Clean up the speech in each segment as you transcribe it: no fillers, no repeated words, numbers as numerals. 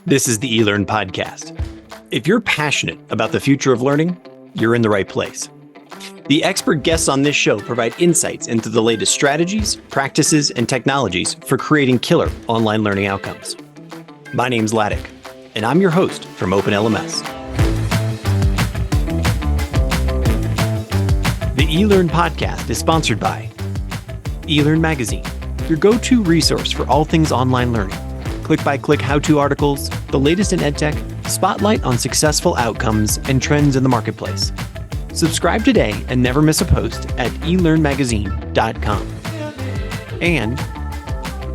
This is the eLearn podcast. If you're passionate about the future of learning, you're in the right place. The expert guests on this show provide insights into the latest strategies, practices, and technologies for creating killer online learning outcomes. My name's Ladek, and I'm your host from OpenLMS. The eLearn podcast is sponsored by eLearn Magazine, your go-to resource for all things online learning. Click-by-click how-to articles, the latest in edtech, spotlight on successful outcomes and trends in the marketplace. Subscribe today and never miss a post at elearnmagazine.com. And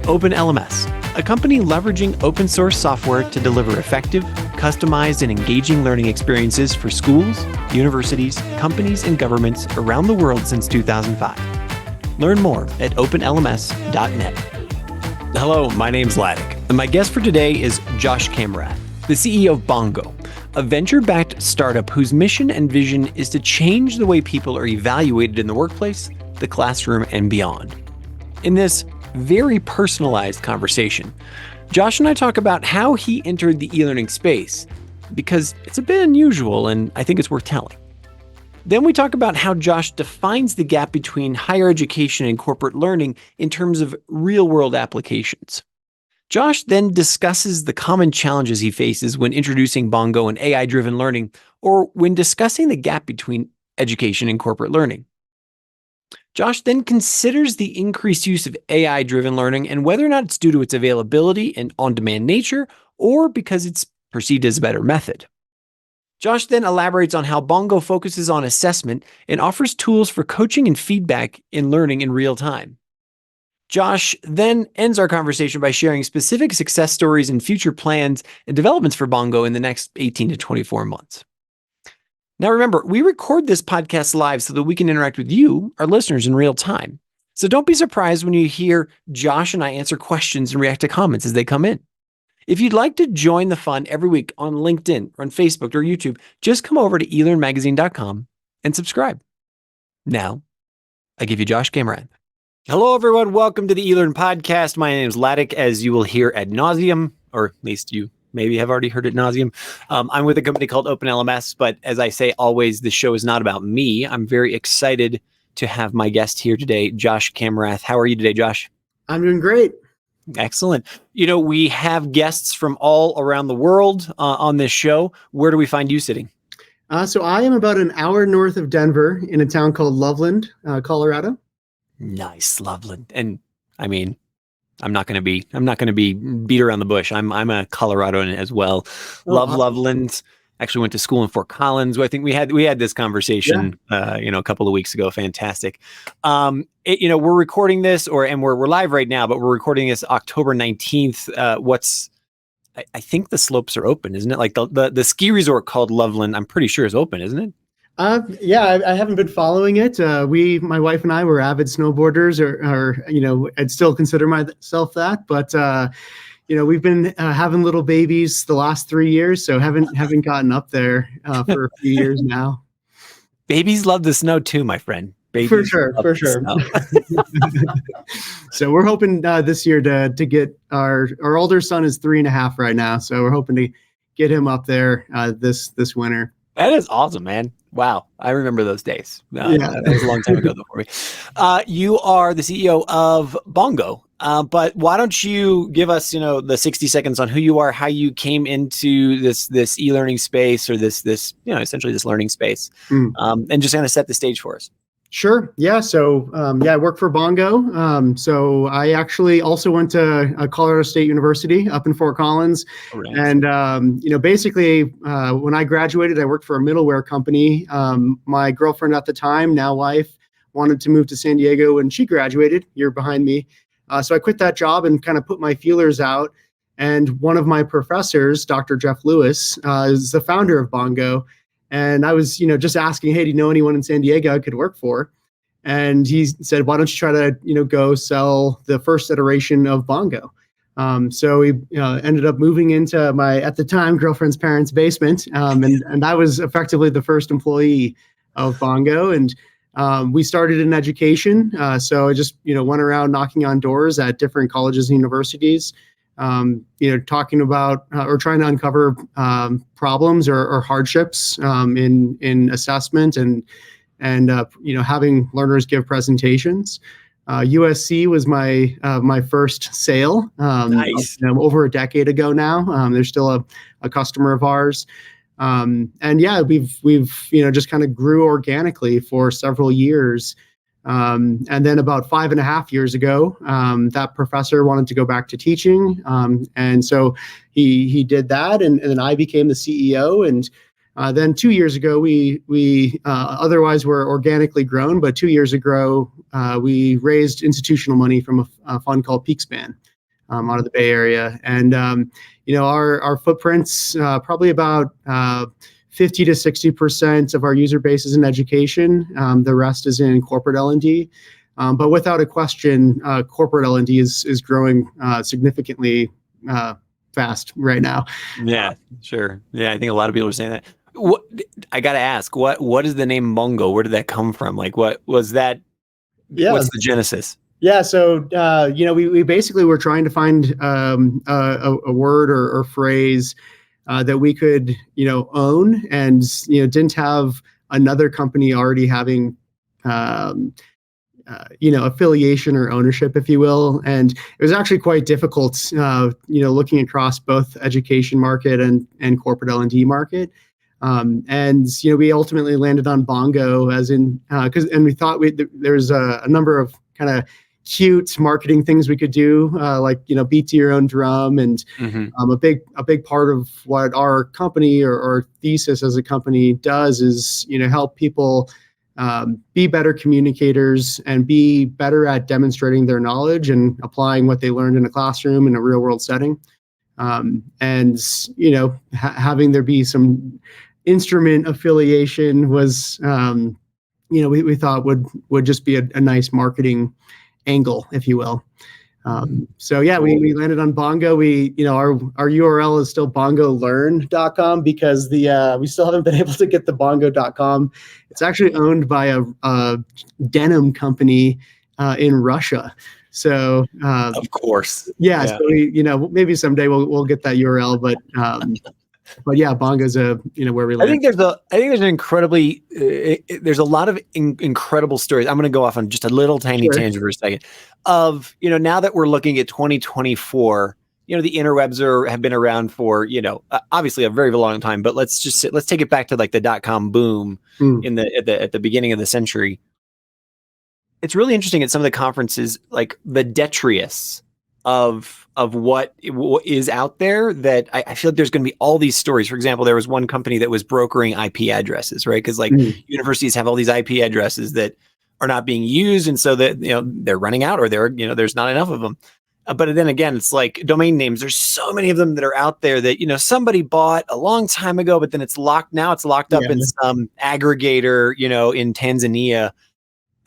OpenLMS, a company leveraging open source software to deliver effective, customized, and engaging learning experiences for schools, universities, companies, and governments around the world since 2005. Learn more at openlms.net. Hello, my name's Ladek, and my guest for today is Josh Kamrath, the CEO of Bongo, a venture-backed startup whose mission and vision is to change the way people are evaluated in the workplace, the classroom, and beyond. In this very personalized conversation, Josh and I talk about how he entered the e-learning space, because it's a bit unusual and I think it's worth telling. Then we talk about how Josh defines the gap between higher education and corporate learning in terms of real-world applications. Josh then discusses the common challenges he faces when introducing Bongo and AI-driven learning, or when discussing the gap between education and corporate learning. Josh then considers the increased use of AI-driven learning and whether or not it's due to its availability and on-demand nature, or because it's perceived as a better method. Josh then elaborates on how Bongo focuses on assessment and offers tools for coaching and feedback in learning in real time. Josh then ends our conversation by sharing specific success stories and future plans and developments for Bongo in the next 18 to 24 months. Now remember, we record this podcast live so that we can interact with you, our listeners, in real time. So don't be surprised when you hear Josh and I answer questions and react to comments as they come in. If you'd like to join the fun every week on LinkedIn or on Facebook or YouTube, just come over to elearnmagazine.com and subscribe. Now, I give you Josh Kamrath. Hello, everyone. Welcome to the eLearn podcast. My name is Ladek, as you will hear ad nauseum, or at least you maybe have already heard ad nauseum. I'm with a company called OpenLMS, but as I say always, the show is not about me. I'm very excited to have my guest here today, Josh Kamrath. How are you today, Josh? I'm doing great. Excellent. You know, we have guests from all around the world on this show. Where do we find you sitting? So I am about an hour north of Denver in a town called Loveland, Colorado. Nice, Loveland. And I mean, I'm not going to be beat around the bush. I'm a Coloradoan as well. Love Loveland. Actually went to school in Fort Collins. I think we had this conversation, a couple of weeks ago. Fantastic. We're recording this, and we're live right now, but we're recording this October 19th. I think the slopes are open, isn't it? Like the ski resort called Loveland, I'm pretty sure is open, isn't it? I haven't been following it. My wife and I were avid snowboarders, or I'd still consider myself that, but we've been having little babies the last 3 years, so haven't gotten up there for a few years now. Babies love the snow too, my friend. Babies for sure. So we're hoping this year to get our older son is 3.5 right now, so we're hoping to get him up there this winter. That is awesome, man. Wow. I remember those days. That was a long time ago for me. You are the CEO of Bongo, but why don't you give us, the 60 seconds on who you are, how you came into this e-learning space, or this essentially this learning space, and just kind of set the stage for us. Sure. Yeah. So, I work for Bongo. So I actually also went to Colorado State University up in Fort Collins. Right. And, basically, when I graduated, I worked for a middleware company. My girlfriend at the time, now wife, wanted to move to San Diego when she graduated, year behind me. So I quit that job and kind of put my feelers out. And one of my professors, Dr. Jeff Lewis, is the founder of Bongo. And I was, just asking, hey, do you know anyone in San Diego I could work for? And he said, why don't you try to, go sell the first iteration of Bongo? So we ended up moving into my, at the time, girlfriend's parents' basement. And I was effectively the first employee of Bongo. And we started in education. So I just, went around knocking on doors at different colleges and universities. talking about or trying to uncover problems or hardships in assessment and having learners give presentations. USC was my first sale. Nice. Over a decade ago now. They're still a customer of ours. And yeah, we've just kind of grew organically for several years. And then about 5.5 years ago, that professor wanted to go back to teaching. And so he did that, and then I became the CEO. And then 2 years ago, we otherwise were organically grown, but 2 years ago, we raised institutional money from a fund called Peakspan out of the Bay Area. And our footprints probably about 50 to 60% of our user base is in education. The rest is in corporate L&D. But without a question, corporate L&D is growing significantly fast right now. Yeah, sure. Yeah, I think a lot of people are saying that. I got to ask, what is the name Bongo? Where did that come from? Like, what was that? Yeah. What's the genesis? Yeah, so we basically were trying to find a word or phrase that we could own, and didn't have another company already having affiliation or ownership, if you will. And it was actually quite difficult, looking across both education market and corporate L&D market. And we ultimately landed on Bongo, as in and we thought there's a number of kind of cute marketing things we could do, like beat to your own drum, and a big part of what our company or thesis as a company does is help people be better communicators and be better at demonstrating their knowledge and applying what they learned in a classroom in a real world setting. And having there be some instrument affiliation was we thought would just be a nice marketing angle, if you will. So yeah, we landed on Bongo. Our URL is still bongolearn.com because we still haven't been able to get the bongo.com. It's actually owned by a denim company in Russia. So of course, yeah. So maybe someday we'll get that URL, but yeah, Bongo's where we live. I think there's an incredibly there's a lot of incredible stories. I'm going to go off on just a little tiny tangent for a second. Of now that we're looking at 2024, the interwebs have been around for obviously a very long time. But let's take it back to like the .com boom at the beginning of the century. It's really interesting at some of the conferences, like the detritus of what is out there, that I feel like there's going to be all these stories. For example, there was one company that was brokering IP addresses, right? Because universities have all these IP addresses that are not being used, and so that they're running out, or there's not enough of them. But then again, it's like domain names. There's so many of them that are out there that somebody bought a long time ago, but then it's locked. Now it's locked up in some aggregator, in Tanzania.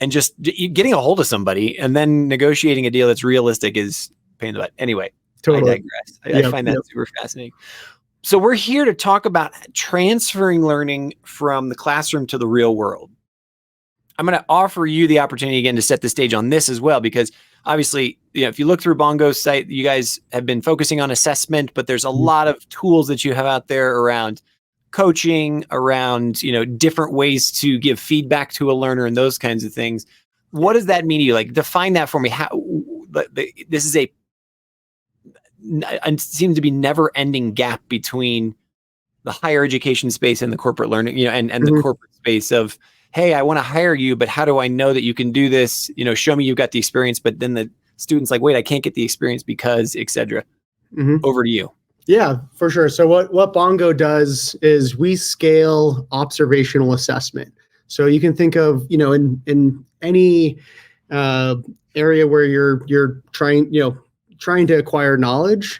And just getting a hold of somebody and then negotiating a deal that's realistic is pain in the butt. Anyway, totally. I digress. I find that super fascinating. So we're here to talk about transferring learning from the classroom to the real world. I'm going to offer you the opportunity again to set the stage on this as well, because obviously, if you look through Bongo's site, you guys have been focusing on assessment, but there's a lot of tools that you have out there around coaching, around different ways to give feedback to a learner and those kinds of things. What does that mean to you? Like, define that for me. How this is seems to be never-ending gap between the higher education space and the corporate learning, and the corporate space of, hey, I want to hire you, but how do I know that you can do this? Show me you've got the experience. But then the student's like, wait, I can't get the experience because, et cetera. Over to you. Yeah, for sure. So what Bongo does is we scale observational assessment. So you can think of, in any area where you're trying to acquire knowledge.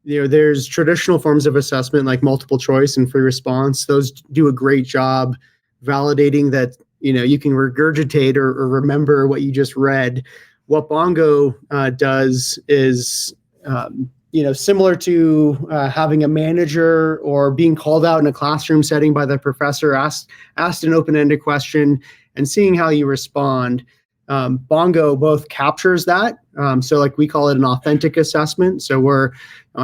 There's traditional forms of assessment like multiple choice and free response. Those do a great job validating that you can regurgitate or remember what you just read. What Bongo does is similar to having a manager or being called out in a classroom setting by the professor, asked an open-ended question and seeing how you respond. Bongo both captures that So like we call it an authentic assessment. So we're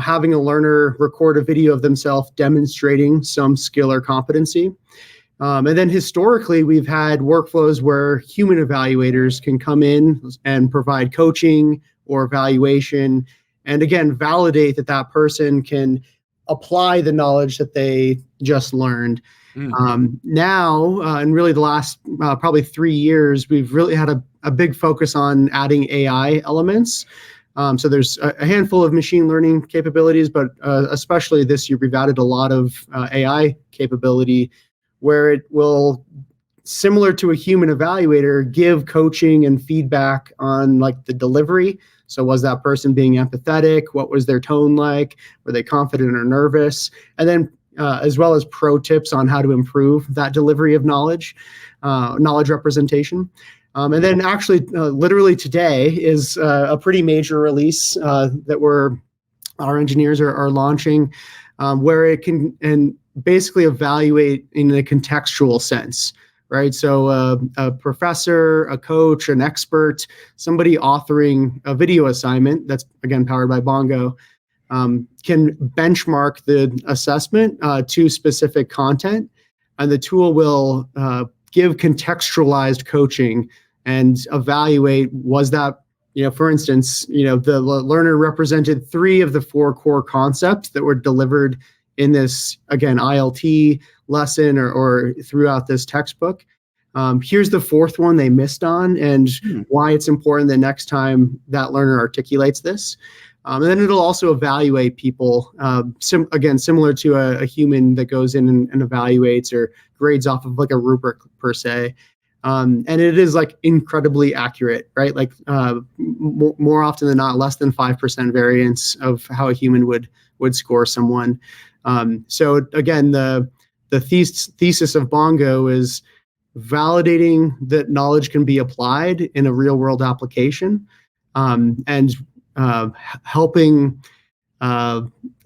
having a learner record a video of themselves demonstrating some skill or competency. And then historically, we've had workflows where human evaluators can come in and provide coaching or evaluation, and again, validate that that person can apply the knowledge that they just learned. Now, and really the last probably 3 years, we've really had a big focus on adding AI elements. So there's a handful of machine learning capabilities, but especially this year, we've added a lot of AI capability where it will, similar to a human evaluator, give coaching and feedback on like the delivery. So was that person being empathetic? What was their tone like? Were they confident or nervous? And then as well as pro tips on how to improve that delivery of knowledge representation. And then actually, literally today is a pretty major release that our engineers are launching, where it can and basically evaluate in a contextual sense, right? So a professor, a coach, an expert, somebody authoring a video assignment that's, again, powered by Bongo, can benchmark the assessment to specific content, and the tool will give contextualized coaching and evaluate, was that, for instance, the learner represented 3 of the 4 core concepts that were delivered in this, again, ILT lesson or throughout this textbook. Here's the 4th one they missed on, and why it's important the next time that learner articulates this. And then it'll also evaluate people, again, similar to a human that goes in and evaluates or grades off of like a rubric per se. And it is like incredibly accurate, right? Like more often than not, less than 5% variance of how a human would score someone. So again, the thesis of Bongo is validating that knowledge can be applied in a real world application, and helping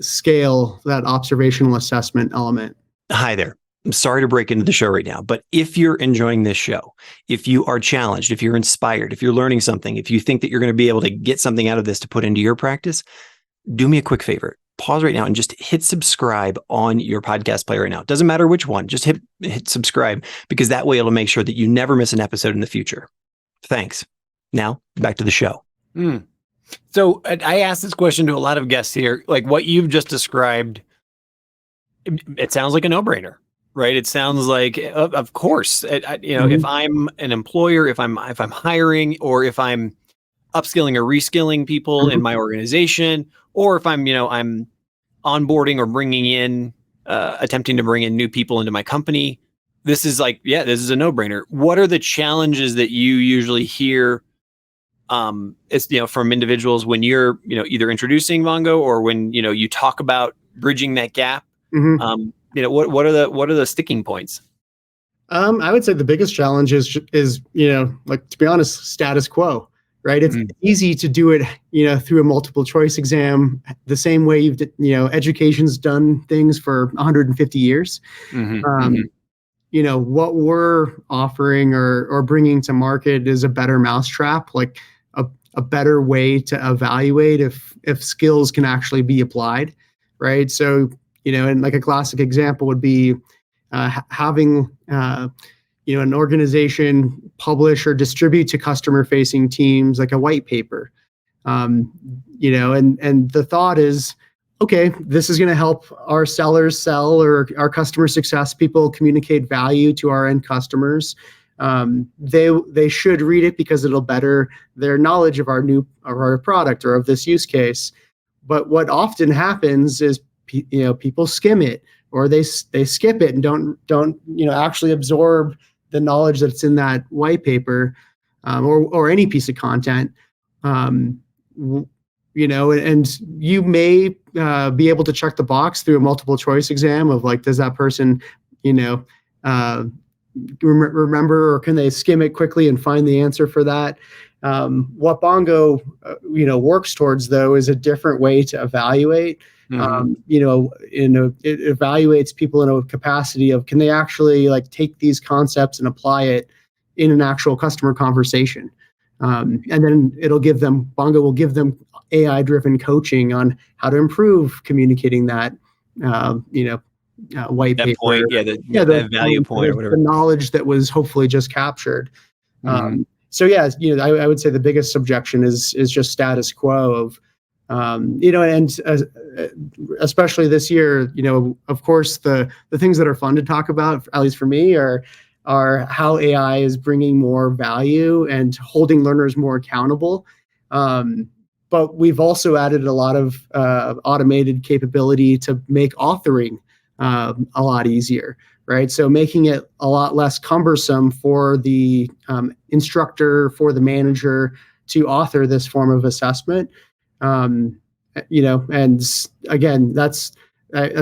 scale that observational assessment element. Hi there. I'm sorry to break into the show right now, but if you're enjoying this show, if you are challenged, if you're inspired, if you're learning something, if you think that you're going to be able to get something out of this to put into your practice, do me a quick favor. Pause right now and just hit subscribe on your podcast player right now. It doesn't matter which one, just hit subscribe, because that way it'll make sure that you never miss an episode in the future. Thanks. Now back to the show. So I asked this question to a lot of guests here, like what you've just described. It sounds like a no-brainer, right? It sounds like, of course, if I'm an employer, if I'm hiring, or if I'm upskilling or reskilling people in my organization, or if I'm onboarding or bringing in, attempting to bring in new people into my company, this is like, this is a no-brainer. What are the challenges that you usually hear from individuals when you're, either introducing Bongo or when, you talk about bridging that gap? What are the sticking points? I would say the biggest challenge is, like, to be honest, status quo, right? It's easy to do it, through a multiple choice exam, the same way education's done things for 150 years. What we're offering or bringing to market is a better mousetrap, like a better way to evaluate if skills can actually be applied, right? So, and like a classic example would be having an organization publish or distribute to customer-facing teams like a white paper, and the thought is, okay, this is going to help our sellers sell, or our customer success people communicate value to our end customers. They should read it because it'll better their knowledge of our product or of this use case. But what often happens is people skim it, or they skip it and don't actually absorb the knowledge that's in that white paper, or any piece of content. And you may be able to check the box through a multiple choice exam of like, does that person remember, or can they skim it quickly and find the answer for that? What Bongo works towards, though, is a different way to evaluate. It evaluates people in a capacity of, can they actually like take these concepts and apply it in an actual customer conversation, And then Bongo will give them AI-driven coaching on how to improve communicating that, white That paper. point, that value point or whatever. The knowledge that was hopefully just captured. Mm-hmm. So yeah, I would say the biggest objection is just status quo of, and especially this year, of course, the things that are fun to talk about, at least for me, are how AI is bringing more value and holding learners more accountable. But we've also added a lot of automated capability to make authoring a lot easier, right? So making it a lot less cumbersome for the instructor, for the manager to author this form of assessment. And again, that's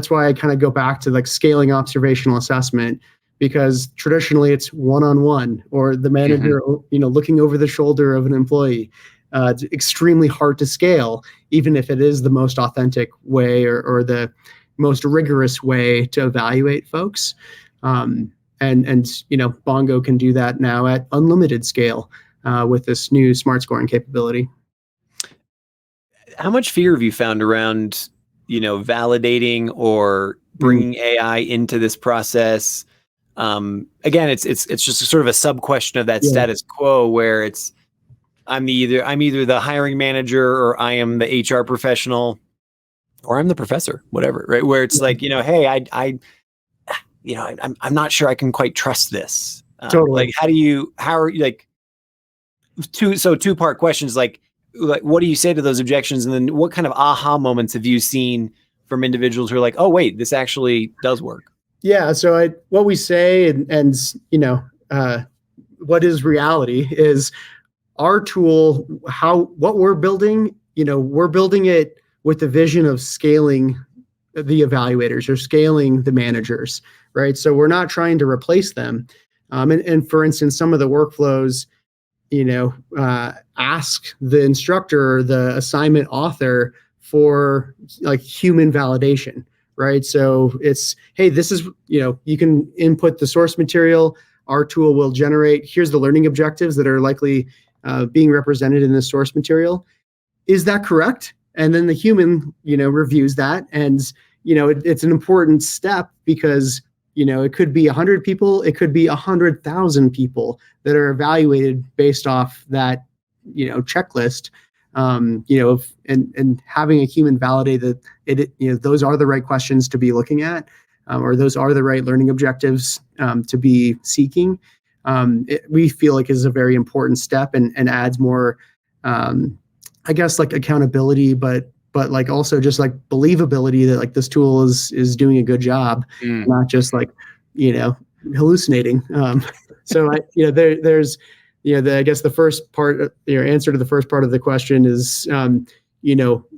why I kind of go back to like scaling observational assessment, because traditionally it's one-on-one, or the manager, looking over the shoulder of an employee. It's extremely hard to scale, even if it is the most authentic way or the most rigorous way to evaluate folks. And Bongo can do that now at unlimited scale with this new smart scoring capability. How much fear have you found around, validating or bringing AI into this process? Again, it's just sort of a sub question of that status quo, where I'm either the hiring manager, or I am the HR professional, or I'm the professor, whatever, right? Where it's like, hey, I'm not sure I can quite trust this. Totally. Like, how are you like, two-part questions, like what do you say to those objections? And then what kind of aha moments have you seen from individuals who are like, oh, wait, this actually does work? Yeah. So what we say and what is reality is our tool, what we're building, we're building it with the vision of scaling the evaluators or scaling the managers, right? So we're not trying to replace them. And for instance, some of the workflows, ask the instructor or the assignment author for like human validation, right? So it's, hey, this is, you can input the source material. Our tool will generate, here's the learning objectives that are likely being represented in the source material. Is that correct? And then the human, reviews that. And, it's an important step, because, it could be 100 people, it could be 100,000 people that are evaluated based off that, checklist, and having a human validate that those are the right questions to be looking at, or those are the right learning objectives to be seeking. We feel like is a very important step and adds more, I guess, like accountability, but like also just like believability that like this tool is doing a good job, not just like, hallucinating. So there's, I guess the first part, your answer to the first part of the question is,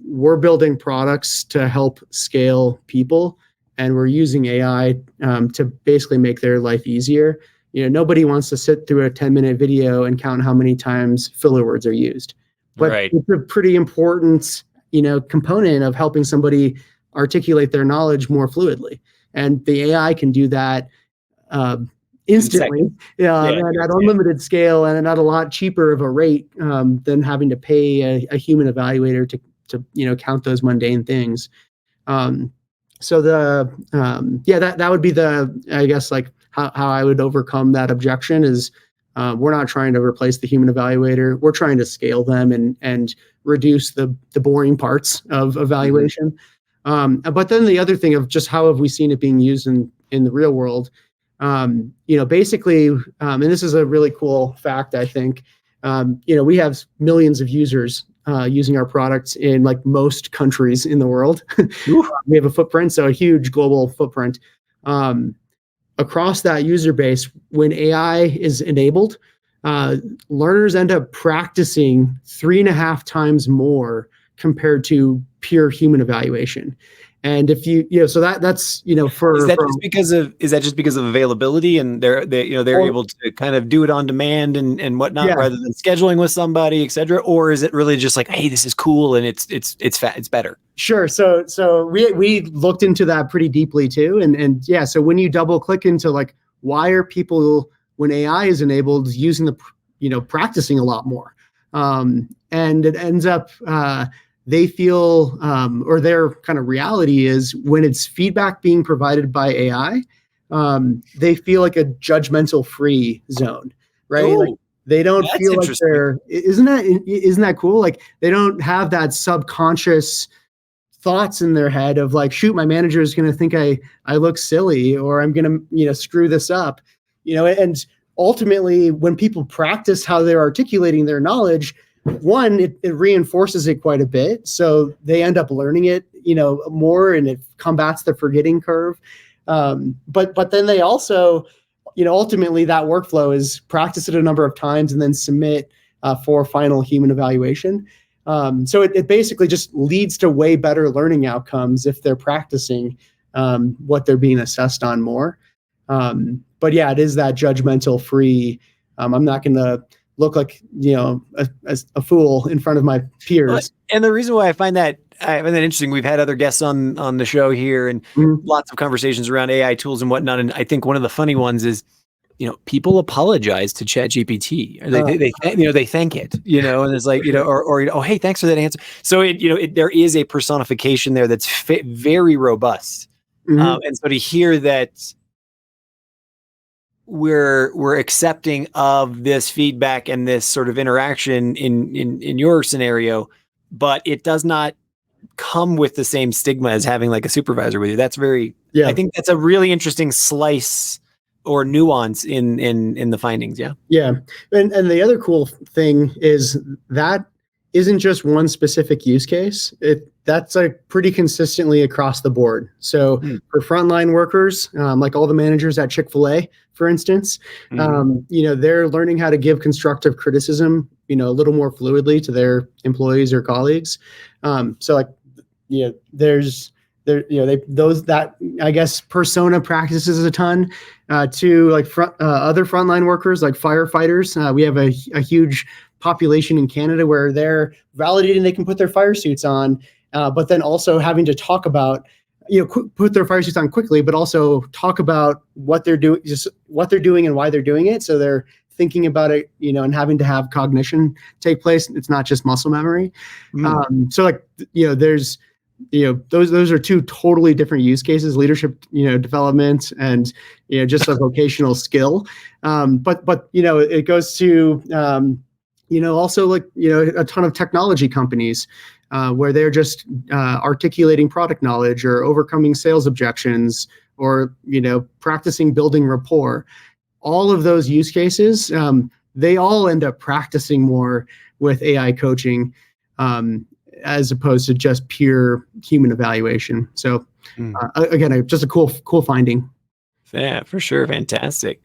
we're building products to help scale people, and we're using AI to basically make their life easier. Nobody wants to sit through a 10-minute video and count how many times filler words are used. But It's a pretty important, component of helping somebody articulate their knowledge more fluidly. And the AI can do that instantly, at unlimited scale, and at a lot cheaper of a rate than having to pay a human evaluator to count those mundane things. So that would be I guess, like how I would overcome that objection is, we're not trying to replace the human evaluator. We're trying to scale them and reduce the boring parts of evaluation. But then the other thing of just how have we seen it being used in the real world? Basically, and this is a really cool fact, I think, we have millions of users using our products in like most countries in the world. We have a footprint, so a huge global footprint. Across that user base, when AI is enabled, learners end up practicing 3.5 times more compared to pure human evaluation. And if so that's for is that just because of availability, and they're able to kind of do it on demand and whatnot, rather than scheduling with somebody, et cetera? Or is it really just like, hey, this is cool and it's better? Sure. So we looked into that pretty deeply too, and so when you double click into like, why are people, when AI is enabled, using practicing a lot more? And it ends up, they feel, or their kind of reality is when it's feedback being provided by AI, they feel like a judgmental free zone, right? Like Oh, they don't that's feel like interesting. isn't that cool? Like they don't have that subconscious thoughts in their head of like, shoot, my manager is going to think I look silly, or I'm going to, screw this up, and ultimately when people practice how they're articulating their knowledge, one, it reinforces it quite a bit. So they end up learning it, more, and it combats the forgetting curve. But then they also, ultimately that workflow is practice it a number of times and then submit for final human evaluation. So it basically just leads to way better learning outcomes if they're practicing what they're being assessed on more. But yeah, it is that judgmental free. I'm not going to look like, a fool in front of my peers. And the reason why I find that interesting, we've had other guests on the show here and lots of conversations around AI tools and whatnot. And I think one of the funny ones is, people apologize to ChatGPT. They thank it, and it's like, or oh, hey, thanks for that answer. So there is a personification there that's very robust. And so to hear that we're accepting of this feedback and this sort of interaction in your scenario, but it does not come with the same stigma as having like a supervisor with you. That's I think that's a really interesting slice or nuance in the findings. Yeah. Yeah. And the other cool thing is that isn't just one specific use case. That's like pretty consistently across the board. So for frontline workers, like all the managers at Chick-fil-A, for instance, they're learning how to give constructive criticism, a little more fluidly to their employees or colleagues. So like, those that I guess persona practices a ton to like other frontline workers like firefighters. We have a huge population in Canada where they're validating they can put their fire suits on, but then also having to talk about, put their fire suits on quickly, but also talk about what they're doing, just what they're doing and why they're doing it. So they're thinking about it, and having to have cognition take place. It's not just muscle memory. So like, there's, those are two totally different use cases, leadership, development and, just a vocational skill. But it goes to, also like, a ton of technology companies where they're just articulating product knowledge or overcoming sales objections or, practicing building rapport. All of those use cases, they all end up practicing more with AI coaching as opposed to just pure human evaluation. So again, just a cool finding. Yeah, for sure. Fantastic.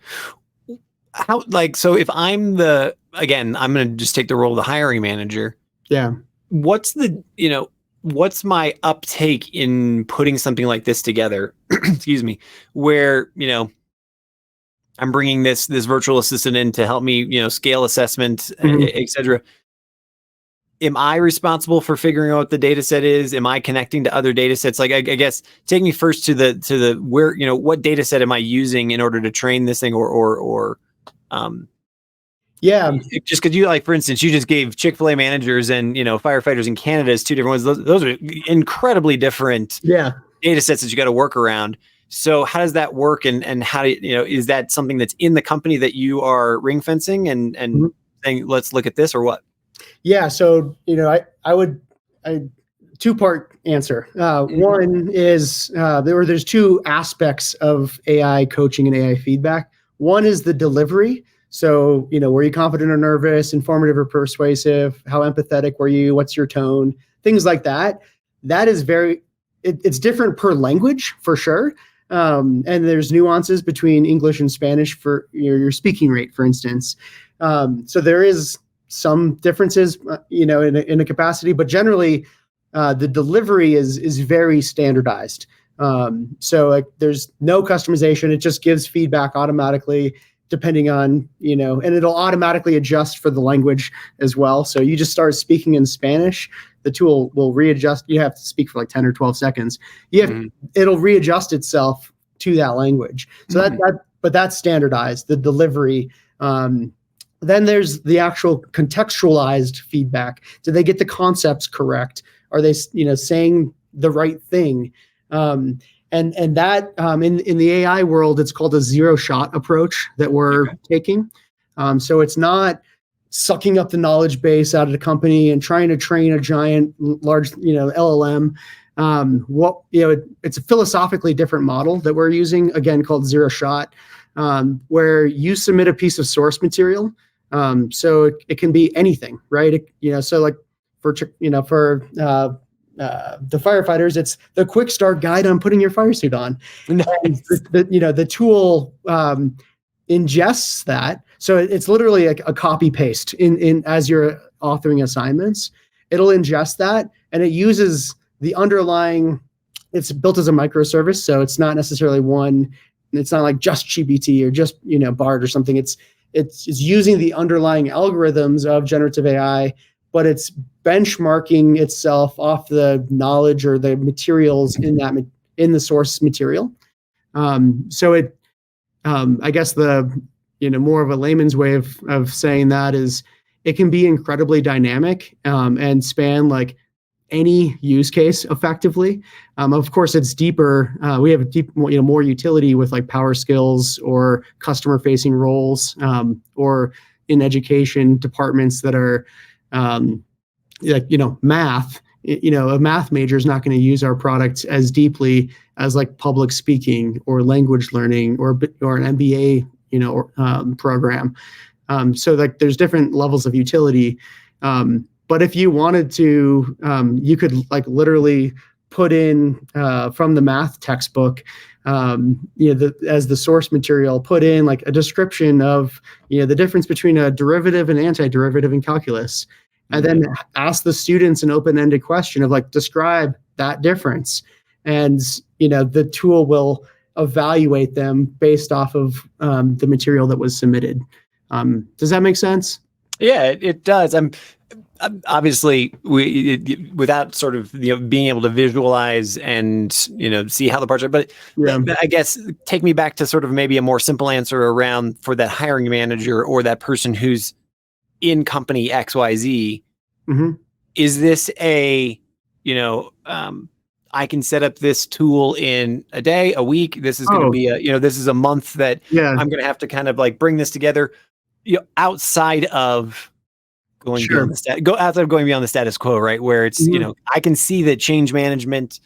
So if I'm I'm going to just take the role of the hiring manager. Yeah. What's my uptake in putting something like this together? Excuse me, where, I'm bringing this virtual assistant in to help me, scale assessment, et cetera. Am I responsible for figuring out what the data set is? Am I connecting to other data sets? Like, I guess take me first to the where, what data set am I using in order to train this thing yeah, just because you, like, for instance, you just gave Chick-fil-A managers and, firefighters in Canada as two different ones. Those are incredibly different data sets that you got to work around. So how does that work? And how do is that something that's in the company that you are ring fencing and saying, let's look at this, or what? Yeah. So, I would two-part answer. One is there's two aspects of AI coaching and AI feedback. One is the delivery. So, were you confident or nervous, informative or persuasive? How empathetic were you? What's your tone? Things like that. That is it's different per language for sure. And there's nuances between English and Spanish for your speaking rate, for instance. So there is some differences, in a capacity, but generally the delivery is very standardized. So like there's no customization. It just gives feedback automatically depending on, and it'll automatically adjust for the language as well. So you just start speaking in Spanish, the tool will readjust. You have to speak for like 10 or 12 seconds. It'll readjust itself to that language. So but that's standardized. The delivery then there's the actual contextualized feedback. Do they get the concepts correct? Are they, saying the right thing? And that in the AI world, it's called a zero shot approach that we're taking. So it's not sucking up the knowledge base out of the company and trying to train a giant, large, LLM. It's a philosophically different model that we're using, again, called zero shot, where you submit a piece of source material. So it can be anything, right? So like for the firefighters, it's the quick start guide on putting your fire suit on. Nice. The tool ingests that. So it's literally like a copy paste in as you're authoring assignments. It'll ingest that, and it uses the underlying. It's built as a microservice, so it's not necessarily one. It's not like just GPT or just BART or something. It's using the underlying algorithms of generative AI, but it's benchmarking itself off the knowledge or the materials in the source material. So it, I guess the more of a layman's way of saying that is it can be incredibly dynamic and span like any use case effectively. Of course, it's deeper. We have more utility with like power skills or customer facing roles or in education departments that are math. A math major is not going to use our product as deeply as like public speaking or language learning or an MBA program. So like there's different levels of utility. But if you wanted to, you could like literally put in from the math textbook, as the source material, put in like a description of the difference between a derivative and antiderivative in calculus, and then ask the students an open-ended question of like describe that difference, and the tool will evaluate them based off of the material that was submitted. Does that make sense? Yeah, it does. Obviously, without sort of being able to visualize and see how the parts are, but I guess take me back to sort of maybe a more simple answer around for that hiring manager or that person who's in company XYZ. Mm-hmm. Is this I can set up this tool in a day, a week. This is going to be this is a month that I'm going to have to kind of like bring this together, outside of going beyond the status quo, right? Where it's, I can see that change management,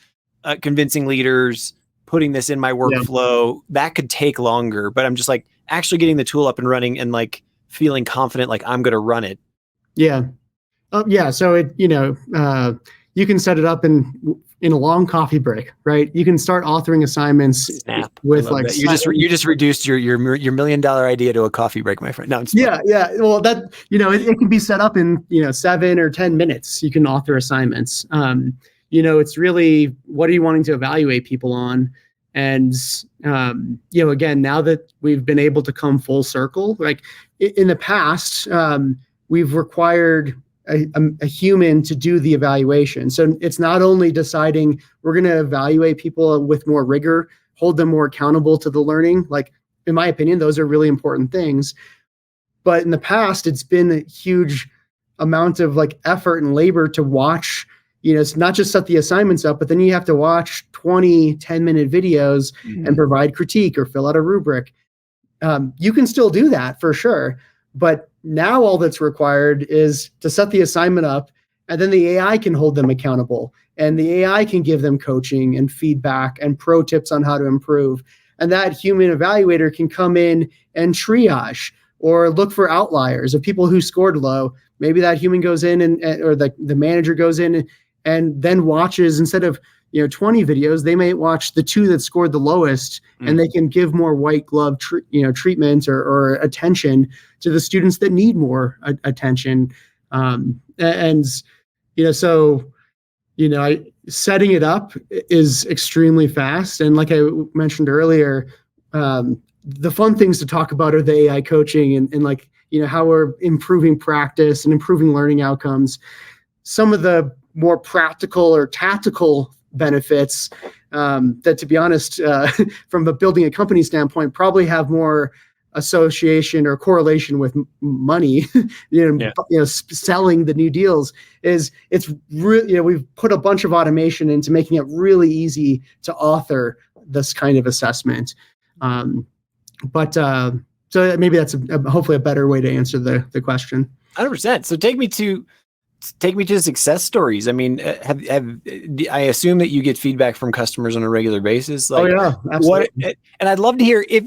convincing leaders, putting this in my workflow, that could take longer, but I'm just like actually getting the tool up and running and like feeling confident, like I'm going to run it. Yeah. So it, you can set it up in a long coffee break, right? You can start authoring assignments with like that. You just reduced your $1 million idea to a coffee break, my friend. No, yeah. Well, that it can be set up in 7 or 10 minutes. You can author assignments. It's really what are you wanting to evaluate people on, and again, now that we've been able to come full circle, like in the past, we've required a human to do the evaluation. So it's not only deciding we're going to evaluate people with more rigor, hold them more accountable to the learning. Like, in my opinion, those are really important things. But in the past, it's been a huge amount of like effort and labor to watch, it's not just set the assignments up, but then you have to watch 20, 10-minute videos and provide critique or fill out a rubric. You can still do that for sure. But now all that's required is to set the assignment up, and then the AI can hold them accountable, and the AI can give them coaching and feedback and pro tips on how to improve. And that human evaluator can come in and triage or look for outliers of people who scored low. Maybe that human goes in or the manager goes in and then watches, instead of 20 videos, they may watch the 2 that scored the lowest, and they can give more white glove treatment or attention to the students that need more attention. Setting it up is extremely fast. And like I mentioned earlier, the fun things to talk about are the AI coaching and how we're improving practice and improving learning outcomes. Some of the more practical or tactical benefits that, to be honest, from a building a company standpoint, probably have more association or correlation with money, selling the new deals, is it's really, we've put a bunch of automation into making it really easy to author this kind of assessment. So maybe that's hopefully a better way to answer the question. 100%. So take me to success stories. I mean, I assume that you get feedback from customers on a regular basis. Like, oh yeah, absolutely. And I'd love to hear if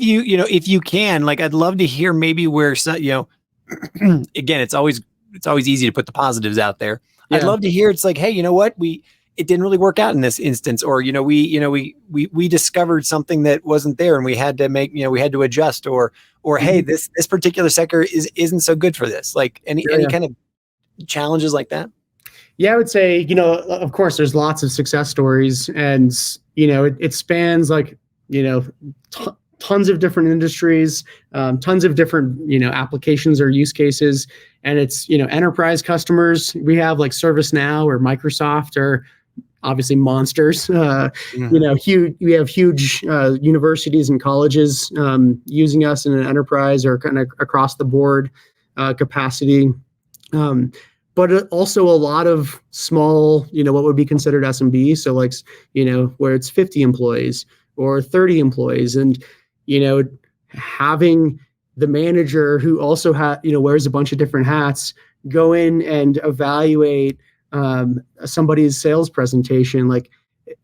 you can, like, I'd love to hear maybe where, again, it's always easy to put the positives out there. Yeah. I'd love to hear it's like, hey, you know what? It didn't really work out in this instance, or, we discovered something that wasn't there and we had to we had to adjust, or hey, this particular sector isn't so good for this. Like any kind of challenges like that? Yeah, I would say, of course, there's lots of success stories, and, it spans like, tons of different industries, tons of different, applications or use cases. And it's, enterprise customers. We have like ServiceNow or Microsoft, or obviously monsters. We have huge universities and colleges using us in an enterprise or kind of across the board capacity. But also a lot of small, what would be considered SMB. So like, where it's 50 employees or 30 employees, and, having the manager who also wears a bunch of different hats go in and evaluate somebody's sales presentation. Like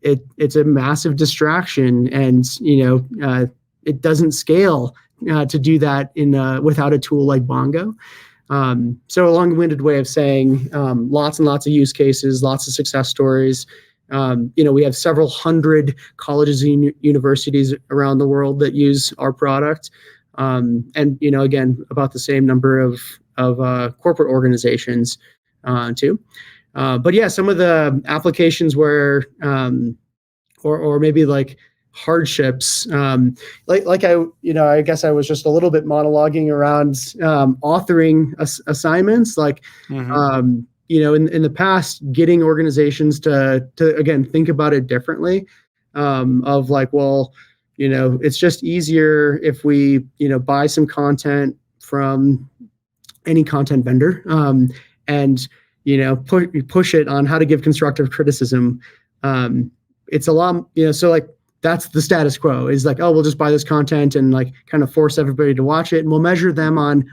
it's a massive distraction, and, it doesn't scale to do that without a tool like Bongo. So a long-winded way of saying lots and lots of use cases, lots of success stories. We have several hundred colleges and universities around the world that use our product. And, again, about the same number of corporate organizations too. But yeah, some of the applications where, or maybe like hardships, I guess I was just a little bit monologuing around authoring assignments, like in the past, getting organizations to again think about it differently, of like, well, it's just easier if we buy some content from any content vendor, and push it on how to give constructive criticism. It's a lot, so like, that's the status quo, is like, oh, we'll just buy this content and like kind of force everybody to watch it. And we'll measure them on,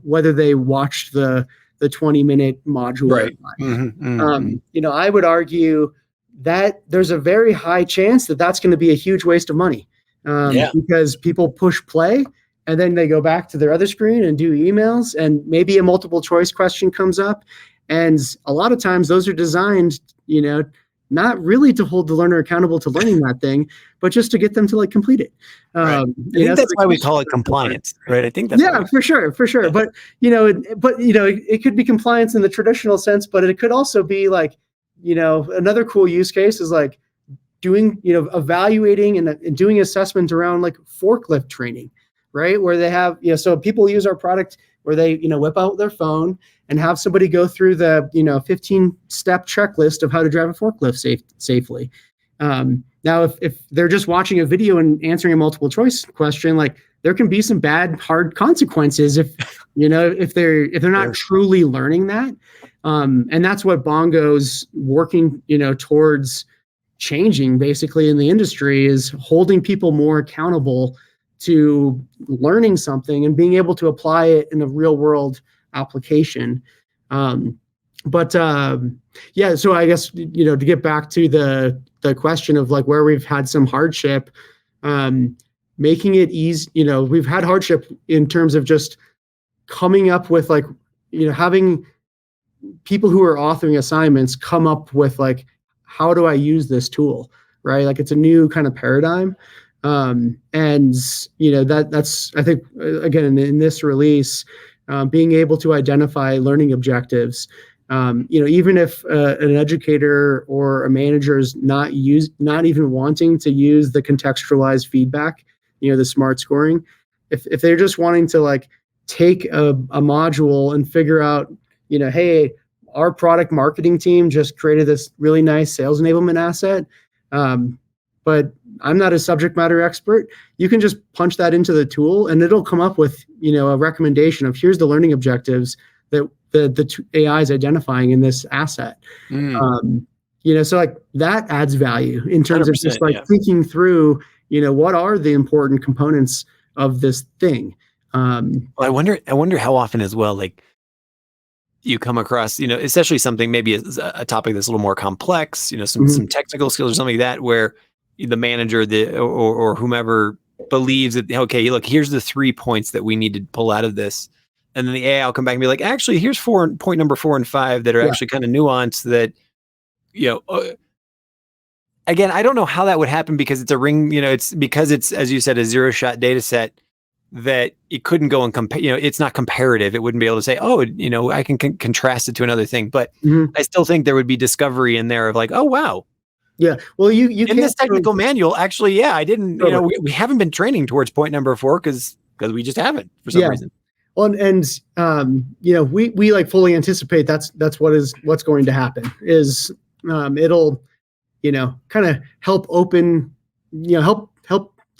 whether they watched the 20-minute module. Right. I would argue that there's a very high chance that that's going to be a huge waste of money, because people push play and then they go back to their other screen and do emails, and maybe a multiple choice question comes up. And a lot of times those are designed, not really to hold the learner accountable to learning that thing, but just to get them to like complete it. Right. I think that's why we call it compliance, right? I think that's for sure. But it could be compliance in the traditional sense, but it could also be like, another cool use case is like doing, evaluating and doing assessment around like forklift training, right? Where they have, so people use our product where they, whip out their phone and have somebody go through the, 15-step checklist of how to drive a forklift safely. Now, if they're just watching a video and answering a multiple choice question, like there can be some bad, hard consequences if they're not truly learning that. And that's what Bongo's working, towards changing basically in the industry, is holding people more accountable to learning something and being able to apply it in a real world application. So I guess, to get back to the question of like where we've had some hardship, making it easy, we've had hardship in terms of just coming up with like, having people who are authoring assignments come up with like, how do I use this tool? Right? Like it's a new kind of paradigm. That's, I think, again, in this release, being able to identify learning objectives, even if an educator or a manager is not even wanting to use the contextualized feedback, the smart scoring, if they're just wanting to like take a module and figure out, hey, our product marketing team just created this really nice sales enablement asset. But I'm not a subject matter expert. You can just punch that into the tool and it'll come up with, a recommendation of here's the learning objectives that the AI is identifying in this asset. So like that adds value in terms of just like thinking through, what are the important components of this thing. Well, I wonder how often as well, like you come across, especially something, maybe a topic that's a little more complex, some technical skills or something like that, where the manager, or whomever believes that, okay, look, here's the 3 points that we need to pull out of this. And then the AI will come back and be like, actually, here's point number 4 and 5 that are actually kind of nuanced that, again, I don't know how that would happen because it's a ring, it's because it's, as you said, a 0-shot data set, that it couldn't go and compare, it's not comparative. It wouldn't be able to say, oh, I can contrast it to another thing. But I still think there would be discovery in there of like, oh, wow. Yeah. Well, you in this technical manual, actually, I didn't, we haven't been training towards point number 4 because we just haven't for some reason. Well, and we like fully anticipate that's what's going to happen is it'll, kind of help open, help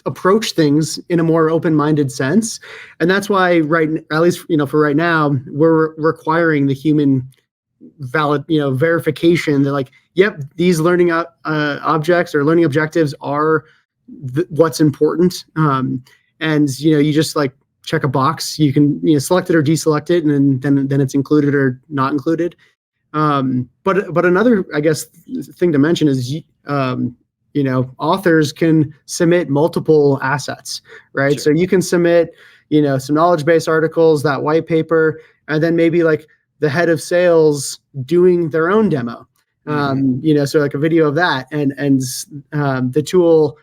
approach things in a more open-minded sense. And that's why at least, for right now, we're requiring the human verification that like, yep, these learning objects or learning objectives are what's important. And, you just like check a box, you can, select it or deselect it, and then it's included or not included. But another, I guess, thing to mention is, authors can submit multiple assets, right? Sure. So you can submit, some knowledge-based articles, that white paper, and then maybe like the head of sales doing their own demo. So like a video of that, and the tool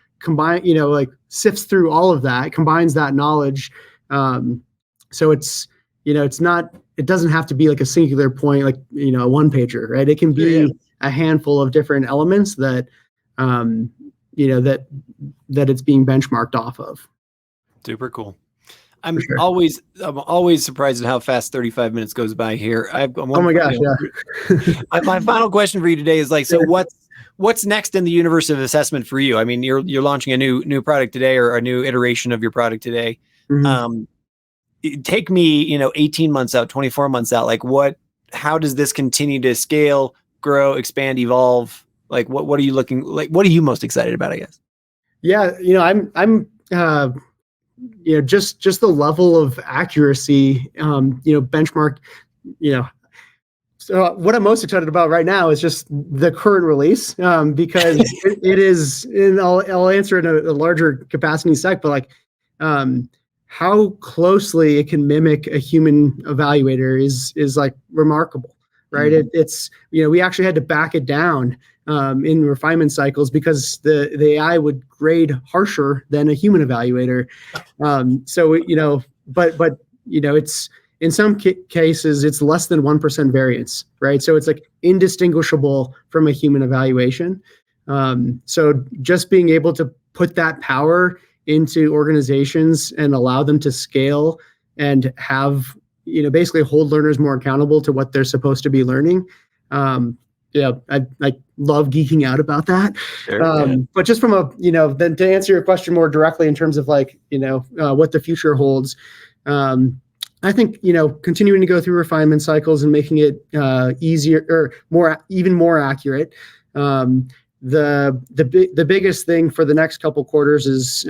sifts through all of that, combines that knowledge. So it's, it doesn't have to be like a singular point, like, a one pager, right? It can be a handful of different elements that, that it's being benchmarked off of. Super cool. I'm always surprised at how fast 35 minutes goes by here. Oh my gosh. My final question for you today is like, so what's next in the universe of assessment for you? I mean, you're launching a new product today, or a new iteration of your product today. Take me, 18 months out, 24 months out, like how does this continue to scale, grow, expand, evolve? Like, what are you looking like? What are you most excited about, I guess? Yeah. I'm just the level of accuracy, benchmark, so what I'm most excited about right now is just the current release, because it is, and I'll answer in a larger capacity sec, but like, how closely it can mimic a human evaluator is like remarkable, right? It's, we actually had to back it down in refinement cycles because the AI would grade harsher than a human evaluator. But it's, in some cases, it's less than 1% variance, right? So it's like indistinguishable from a human evaluation. So just being able to put that power into organizations and allow them to scale and have, basically hold learners more accountable to what they're supposed to be learning. I love geeking out about that. Sure, but just from then to answer your question more directly in terms of like, what the future holds, I think, continuing to go through refinement cycles and making it easier or even more accurate. The biggest thing for the next couple quarters is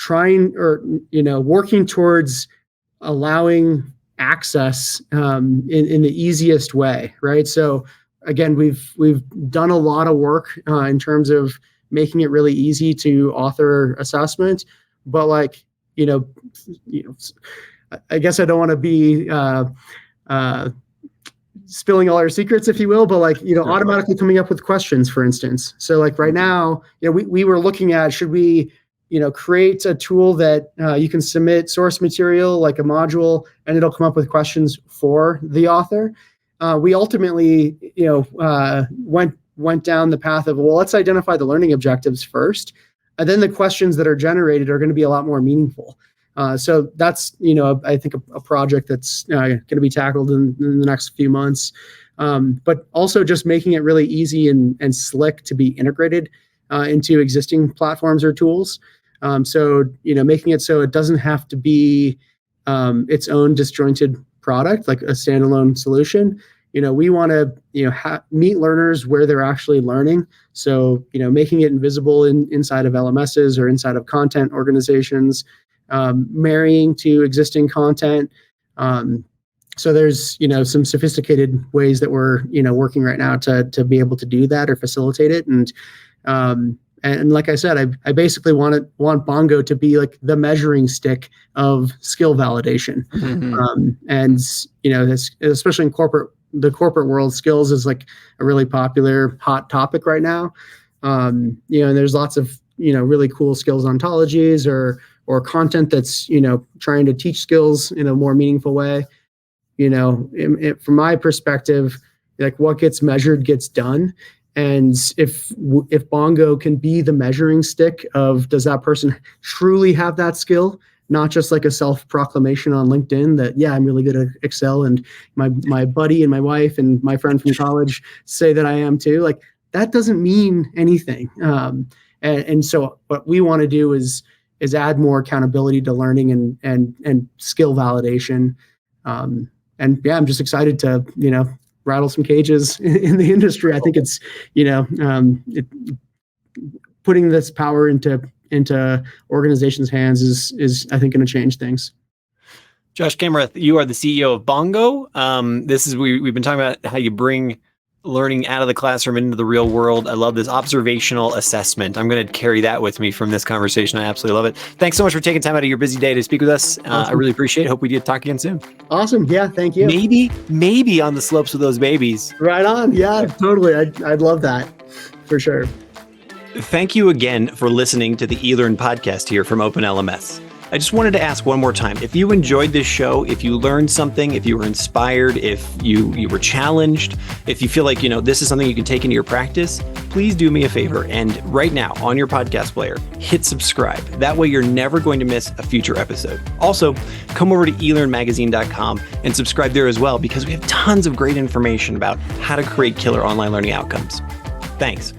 working towards allowing access in the easiest way, right? So again, we've done a lot of work in terms of making it really easy to author assessment, but like, I guess I don't want to be spilling all our secrets, if you will, but like, automatically coming up with questions, for instance. So like right now, we were looking at, should we, create a tool that you can submit source material like a module and it'll come up with questions for the author. We ultimately, went down the path of, well, let's identify the learning objectives first. And then the questions that are generated are going to be a lot more meaningful. So that's, I think a project that's going to be tackled in the next few months. But also just making it really easy and slick to be integrated into existing platforms or tools. So, making it so it doesn't have to be its own disjointed product, like a standalone solution. We want to, meet learners where they're actually learning. So, making it invisible inside of LMSs or inside of content organizations, marrying to existing content. So there's, some sophisticated ways that we're, working right now to be able to do that or facilitate it. And like I said, I basically want Bongo to be like the measuring stick of skill validation. And, especially in the corporate world, skills is like a really popular hot topic right now. And there's lots of, really cool skills ontologies or content that's, trying to teach skills in a more meaningful way. From my perspective, like what gets measured gets done. And if Bongo can be the measuring stick of, does that person truly have that skill? Not just like a self-proclamation on LinkedIn that, yeah, I'm really good at Excel and my buddy and my wife and my friend from college say that I am too. Like that doesn't mean anything. And so what we want to do is add more accountability to learning and skill validation. And yeah, I'm just excited to, rattle some cages in the industry. I think it's, putting this power into organizations' hands is I think going to change things. Josh Kamrath, you are the CEO of Bongo. We've been talking about how you bring learning out of the classroom into the real world. I love this observational assessment. I'm going to carry that with me from this conversation. I absolutely love it. Thanks so much for taking time out of your busy day to speak with us. Awesome. I really appreciate it. Hope we get to talk again soon. Awesome. Yeah. Thank you. Maybe on the slopes of those babies. Right on. Yeah, totally. I'd love that for sure. Thank you again for listening to the eLearn podcast here from OpenLMS. I just wanted to ask one more time, if you enjoyed this show, if you learned something, if you were inspired, if you were challenged, if you feel like, this is something you can take into your practice, please do me a favor. And right now on your podcast player, hit subscribe. That way you're never going to miss a future episode. Also, come over to elearnmagazine.com and subscribe there as well, because we have tons of great information about how to create killer online learning outcomes. Thanks.